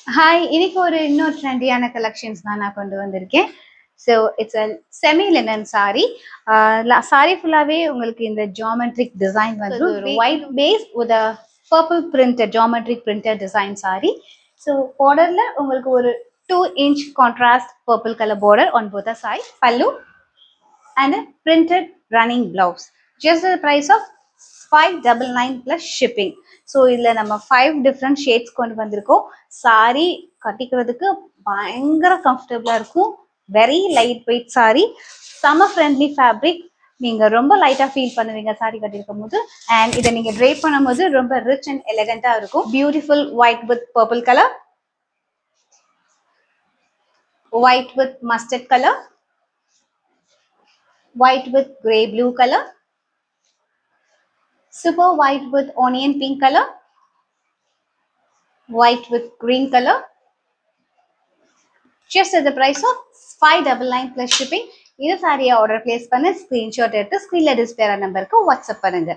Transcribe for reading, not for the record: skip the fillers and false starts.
Hi, இன்னைக்கு ஒரு இன்னும் ட்ரெண்டியான கலெக்ஷன்ஸ் தான் நான் கொண்டு வந்திருக்கேன். So it's a semi linen sari. Sari ஃபுல்லாவே உங்களுக்கு இந்த ஜியாமெட்ரிக் டிசைன் வந்து ஒரு white base with purple printed geometric printed design sari. So பார்டர்ல உங்களுக்கு ஒரு 2-inch contrast purple colour border on both side, பல்லு and a printed running blouse. Just the price of 599 plus shipping. So இதில் நம்ம 5 different shades கொண்டு வந்திருக்கோம். Sorry கட்டிக்கிறதுக்கு பயங்கர கம்ஃபர்டபுளாக இருக்கும். Very light weight sorry, summer friendly fabric. நீங்கள் ரொம்ப லைட்டாக ஃபீல் பண்ணுவீங்க சாரி கட்டியிருக்கும் போது. அண்ட் இதை நீங்கள் ட்ரேப் பண்ணும்போது ரொம்ப ரிச் அண்ட் எலகண்ட்டாக இருக்கும். Beautiful white with purple colour, white with mustard colour, white with grey blue color, super white with onion pink color, white with green color, just at the price of 599 plus shipping. இந்த சாரியை order place பண்ண screenshot எடுத்து ஸ்க்ரீன்ல display நம்பருக்கு WhatsApp பண்ணுங்க.